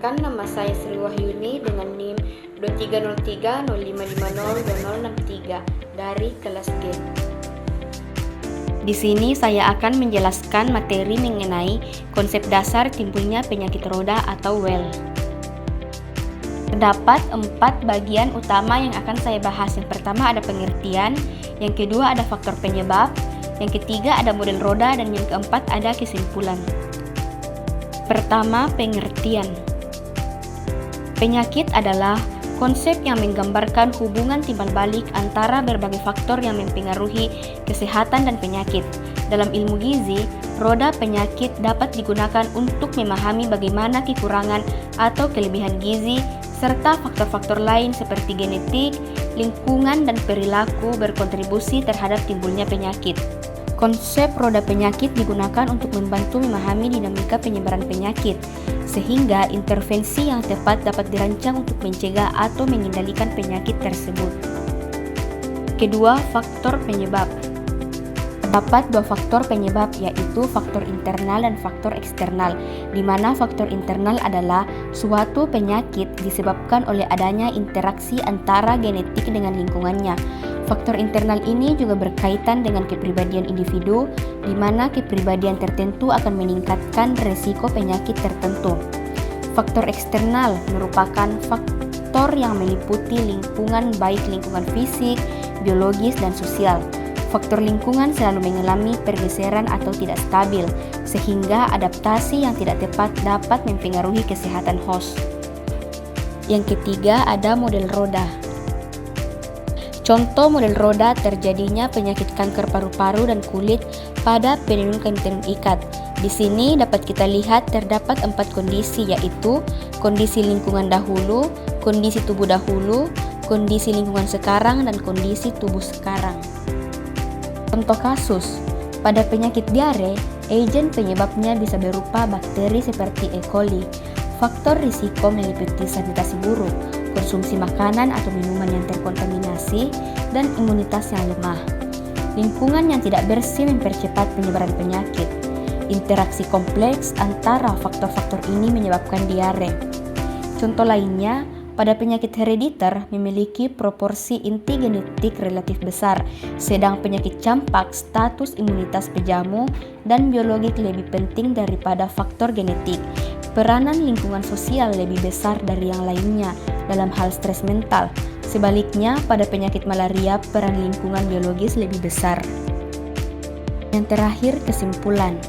Perkenalkan, nama saya Sri Wahyuni dengan NIM 230305502063 dari kelas G. Di sini saya akan menjelaskan materi mengenai konsep dasar timbulnya penyakit roda atau WEL. Terdapat 4 bagian utama yang akan saya bahas. Yang pertama ada pengertian, yang kedua ada faktor penyebab, yang ketiga ada model roda, dan yang keempat ada kesimpulan. Pertama, pengertian. Penyakit adalah konsep yang menggambarkan hubungan timbal balik antara berbagai faktor yang mempengaruhi kesehatan dan penyakit. Dalam ilmu gizi, roda penyakit dapat digunakan untuk memahami bagaimana kekurangan atau kelebihan gizi serta faktor-faktor lain seperti genetik, lingkungan, dan perilaku berkontribusi terhadap timbulnya penyakit. Konsep roda penyakit digunakan untuk membantu memahami dinamika penyebaran penyakit, sehingga intervensi yang tepat dapat dirancang untuk mencegah atau mengendalikan penyakit tersebut. Kedua, faktor penyebab. Terdapat 2 faktor penyebab, yaitu faktor internal dan faktor eksternal, di mana faktor internal adalah suatu penyakit disebabkan oleh adanya interaksi antara genetik dengan lingkungannya. Faktor internal ini juga berkaitan dengan kepribadian individu, di mana kepribadian tertentu akan meningkatkan resiko penyakit tertentu. Faktor eksternal merupakan faktor yang meliputi lingkungan, baik lingkungan fisik, biologis, dan sosial. Faktor lingkungan selalu mengalami pergeseran atau tidak stabil, sehingga adaptasi yang tidak tepat dapat mempengaruhi kesehatan host. Yang ketiga ada model roda. Contoh model roda terjadinya penyakit kanker paru-paru dan kulit pada penenun ikat. Di sini dapat kita lihat terdapat 4 kondisi, yaitu kondisi lingkungan dahulu, kondisi tubuh dahulu, kondisi lingkungan sekarang, dan kondisi tubuh sekarang. Contoh kasus, pada penyakit diare, agen penyebabnya bisa berupa bakteri seperti E. coli. Faktor risiko meliputi sanitasi buruk, konsumsi makanan atau minuman yang terkontaminasi, dan imunitas yang lemah. Lingkungan yang tidak bersih mempercepat penyebaran penyakit. Interaksi kompleks antara faktor-faktor ini menyebabkan diare. Contoh lainnya, pada penyakit herediter memiliki proporsi inti genetik relatif besar, sedang penyakit campak status imunitas pejamu dan biologik lebih penting daripada faktor genetik. Peranan lingkungan sosial lebih besar dari yang lainnya dalam hal stres mental. Sebaliknya, pada penyakit malaria peran lingkungan biologis lebih besar. Yang terakhir, kesimpulan.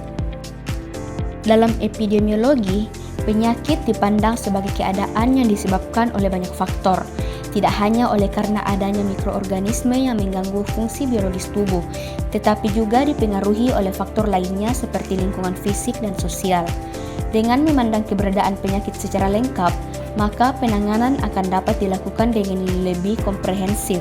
Dalam epidemiologi, penyakit dipandang sebagai keadaan yang disebabkan oleh banyak faktor, tidak hanya oleh karena adanya mikroorganisme yang mengganggu fungsi biologis tubuh, tetapi juga dipengaruhi oleh faktor lainnya seperti lingkungan fisik dan sosial. Dengan memandang keberadaan penyakit secara lengkap, maka penanganan akan dapat dilakukan dengan lebih komprehensif.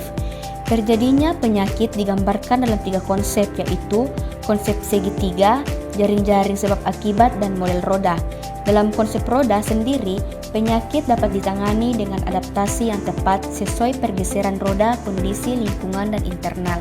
Terjadinya penyakit digambarkan dalam 3 konsep, yaitu konsep segitiga, jaring-jaring sebab akibat, dan model roda. Dalam konsep roda sendiri, penyakit dapat ditangani dengan adaptasi yang tepat sesuai pergeseran roda, kondisi lingkungan, dan internal.